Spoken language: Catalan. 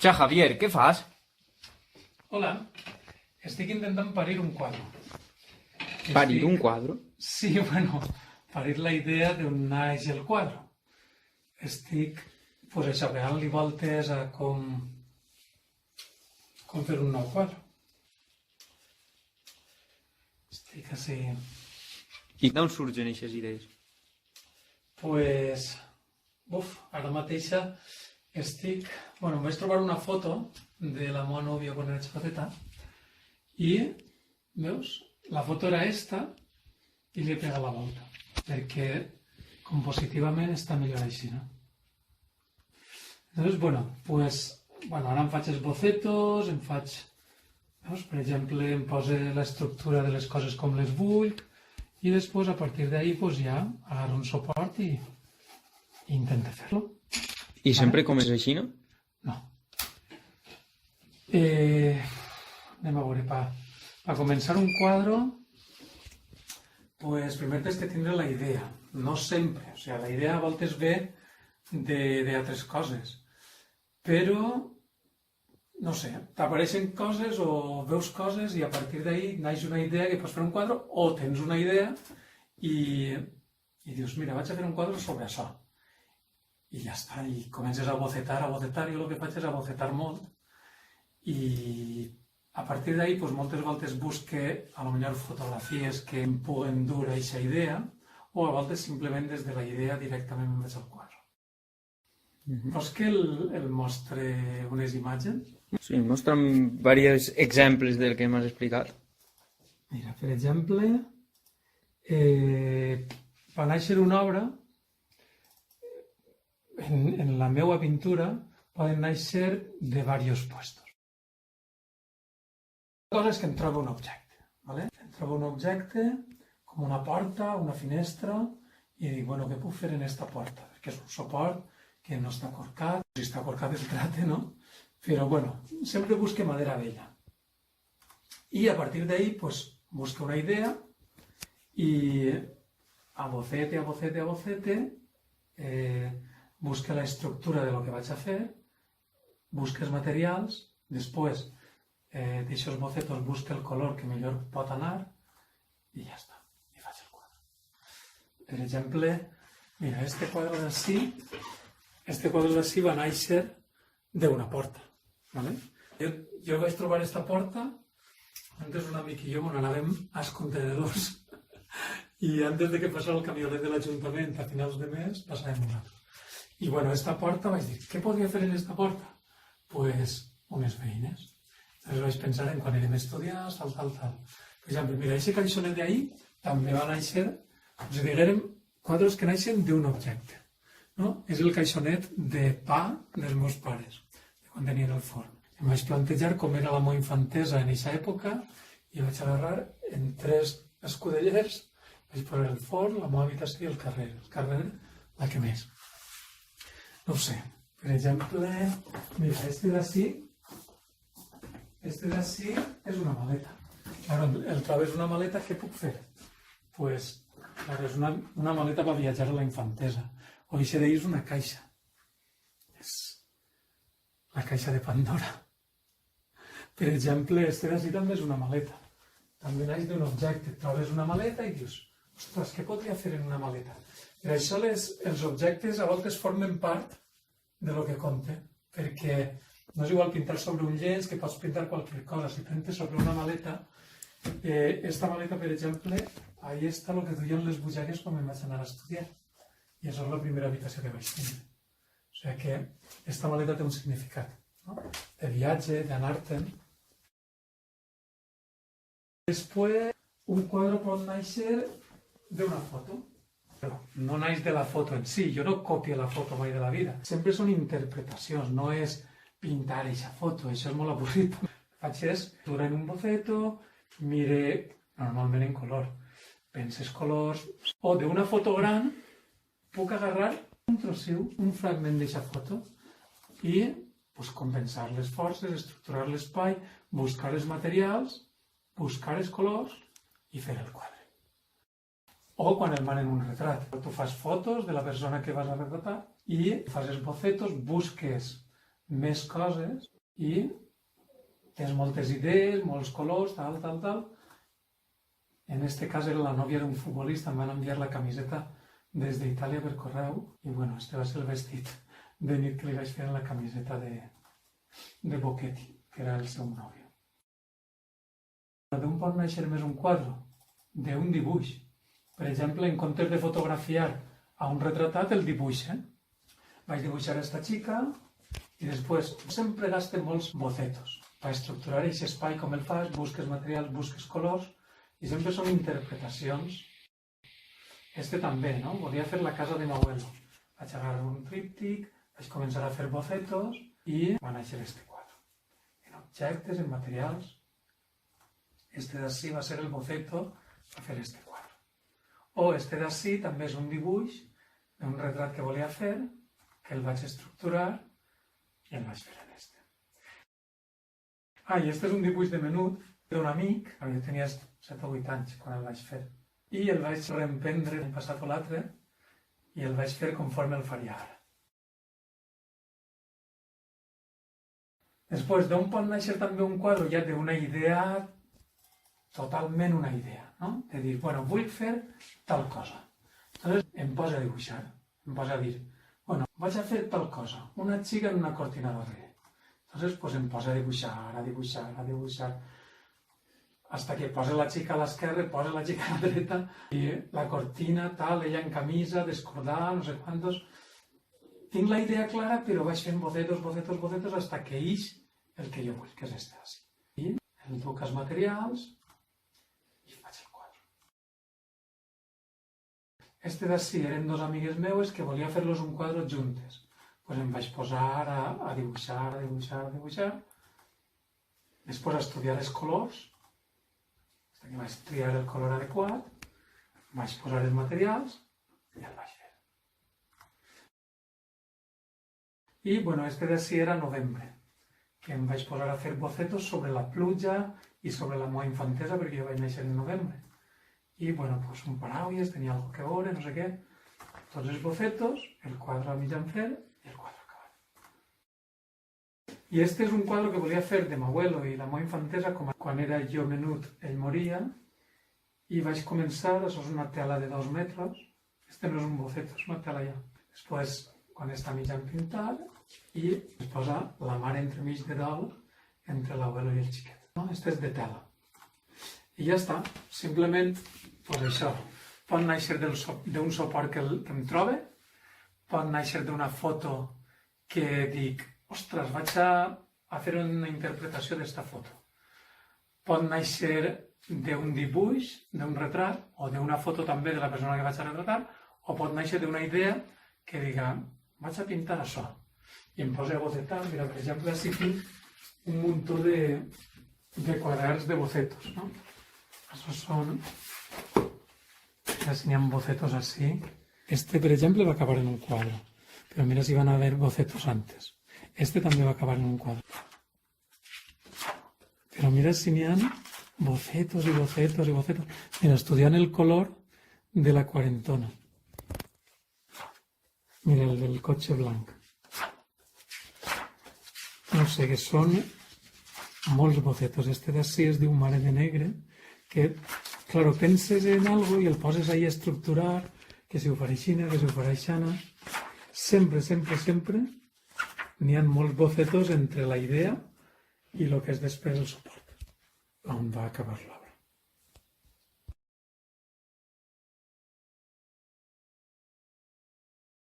Xa, Javier, què fas? Hola, estic intentant parir un quadre. Parir Estic- un quadre? Sí, bueno, parir la idea d'on naix el quadre. Estic, pues això, pegant-li voltes a com fer un nou quadre. Estic així... I d'on surgen aquestes idees? Pues, ara mateixa estic... Bueno, em vaig trobar una foto de la meva nòvia quan era xicoteta i, veus, la foto era esta i li he pegat la volta, perquè compositivament està millor així, no? Entonces, bueno, ara em faig els bocetos, veus, per exemple, em poso l'estructura de les coses com les vull i després, a partir d'ahí, pues, ja agarro un suport i intento fer-lo. I sempre com és així, no? No. Anem a veure, per començar un quadre, pues primer tens que tindre la idea, no sempre, o sigui, la idea a voltes ve d'altres coses, però, no sé, t'apareixen coses o veus coses i a partir d'ahí naix una idea que pots fer un quadre o tens una idea i dius, mira, vaig a fer un quadre sobre això. I ja està, i comences a bocetar, i jo el que faig és a bocetar molt. I a partir d'ahí, doncs, moltes voltes busque, a lo millor, fotografies que em puguen dur a aquesta idea, o a voltes simplement des de la idea directament em vaig al quadre. Vols que el mostre unes imatges? Sí, mostra'm diversos exemples del que m'has explicat. Mira, per exemple, va néixer una obra, en la meva pintura poden néixer de diversos puestos. La cosa és que em trobo un objecte, ¿vale? Em trobo un objecte com una porta, una finestra, i dic, bueno, què puc fer en aquesta porta? Perquè és un suport que no està corcat, si està corcat es trata, no? Però, bueno, sempre busque madera vella. I a partir d'ahí, pues, busca una idea i a bocete, busca la estructura de lo que vaig a fer, busca els materials, després d'aixòs bocetos busca el color que millor pot anar i ja està, i faig el quadre. Per exemple, mira, este quadre d'ací va néixer d'una porta, ¿vale? Jo vaig trobar esta porta, antes un amic i jo anàvem als contenedors i antes de que passara el camionet de l'Ajuntament a finals de mes, passàvem nosaltres. I bueno, esta porta vaig dir, què podria fer en esta porta? Pues unes veïnes. Llavors vaig pensar en quan érem estudiants, tal. Per exemple, mira, aquest caixonet d'ahí també va néixer, com si diguérem, quadres que naixen d'un objecte. No? És el caixonet de pa dels meus pares, de quan tenien el forn. Em vaig plantejar com era la meva infantesa en aquesta època i vaig agarrar en 3 escudellers, vaig posar el forn, la meva habitació i el carrer. El carrer, la que més. No ho sé, per exemple, mira, este d'ací és una maleta. Ara, el trobes una maleta, què puc fer? Pues, és una maleta per viatjar a la infantesa. O això d'ahir és una caixa. És la caixa de Pandora. Per exemple, este d'ací també és una maleta. També naix d'un objecte. Trobes una maleta i dius, ostres, què podria fer en una maleta? Per això els objectes a voltes formen part de lo que conte, perquè no és igual pintar sobre un llenç que pots pintar qualsevol cosa. Si pintes sobre una maleta, esta maleta, per exemple, ahí està el que duien les butxaques quan em vaig anar a estudiar. I això és la primera habitació que vaig tenir. O sigui que esta maleta té un significat, no? De viatge, d'anar-te'n. Després, un quadre pot néixer d'una foto. No naix de la foto en si, jo no copio la foto mai de la vida. Sempre són interpretacions, no és pintar aquesta foto, això és molt avorrit. Faig és, durant un boceto, mire, normalment en color, penses colors, o d'una foto gran puc agarrar un trossiu, un fragment d'aquesta foto i compensar les forces, estructurar l'espai, buscar els materials, buscar els colors i fer el quadre. O quan el manen un retrat. Tu fas fotos de la persona que vas a retratar i fas els bocetos, busques més coses i tens moltes idees, molts colors, tal. En este cas era la nòvia d'un futbolista, em van enviar la camiseta des d'Itàlia per correu i bueno, este va ser el vestit de nit que li vaig fer en la camiseta de Bocchetti, que era el seu nòvio. D'on pot néixer més un quadre? D'un dibuix. Per exemple, en comptes de fotografiar a un retratat, el dibuixen. Vaig dibuixar esta xica i després sempre gaste molts bocetos. Per estructurar aquest espai com el fas, busques materials, busques colors i sempre són interpretacions. Este també, no? Volia fer la casa de m'abuelo. Vaig agarrar un tríptic, vaig començar a fer bocetos i va néixer este quadre. En objectes, en materials. Este d'ací va ser el boceto per fer este quadre. O este d'ací també és un dibuix d'un retrat que volia fer, que el vaig estructurar i el vaig fer en este. I este és un dibuix de menut d'un amic, jo tenia 7 o 8 anys quan el vaig fer, i el vaig reemprendre l'any passat o l'altre i el vaig fer conforme el faria ara. Després, d'on pot néixer també un quadre ja d'una idea, totalment una idea, no? De dir, bueno, vull fer tal cosa. Entonces em posa a dibuixar, em posa a dir, bueno, vaig a fer tal cosa, una xica en una cortina d'orgue. Entonces, pues em posa a dibuixar, hasta que posa la xica a l'esquerra, posa la xica a la dreta, i la cortina, tal, ella en camisa, descordada, no sé quantos. Tinc la idea clara, però vaig fent bocetos, hasta que ix el que jo vull, que és este així. I el duc als materials i faig el quadre. Este d'ací eren 2 amigues meues que volia fer-los un quadre juntes. Pues em vaig posar a dibuixar. Després a estudiar els colors, fins que vaig triar el color adequat, vaig posar els materials i el vaig fer. I, bueno, este d'ací era novembre, que em vaig posar a fer bocetos sobre la pluja i sobre la meva infantesa, perquè jo vaig néixer en novembre. I, bueno, pues un paraules, tenia algo que veure, no sé què. Tots els bocetos, el quadre a mitjan fer i el quadre acabat. I este és un quadre que volia fer de m'abuelo i la meva infantesa, com quan era jo menut, ell moria, i vaig començar, això és una tela de 2 metres, este no és un boceto, és una tela ja. Després, quan està mitjan pintat, i es posa la mare entremig de dalt entre l'abuelo i el xiquet. No? Este és de tela. I ja està. Simplement, pues això. Pot néixer d'un suport que em trobe, pot néixer d'una foto que dic, ostres, vaig a fer una interpretació d'esta foto. Pot néixer d'un dibuix, d'un retrat, o d'una foto també de la persona que vaig a retratar, o pot néixer d'una idea que diga, vaig a pintar això. I em posa a bocetar. Mira, per exemple, així tinc un muntó de quaderns de bocetos, no? Això són... Mira si n'hi ha bocetos així. Este, per exemple, va acabar en un quadre. Però mira si van haver bocetos antes. Este també va acabar en un quadre. Però mira si n'hi ha bocetos i bocetos i bocetos. Mira, estudiant el color de la quarentona. Mira, el del cotxe blanc. No sé, que són molts bocetos. Este d'ací es diu Mare de Negre, que, claro, penses en algo i el poses ahí a estructurar, que si ho farà aixina, que si ho farà aixana. Sempre n'hi ha molts bocetos entre la idea i el que és després el suport, on va acabar l'obra.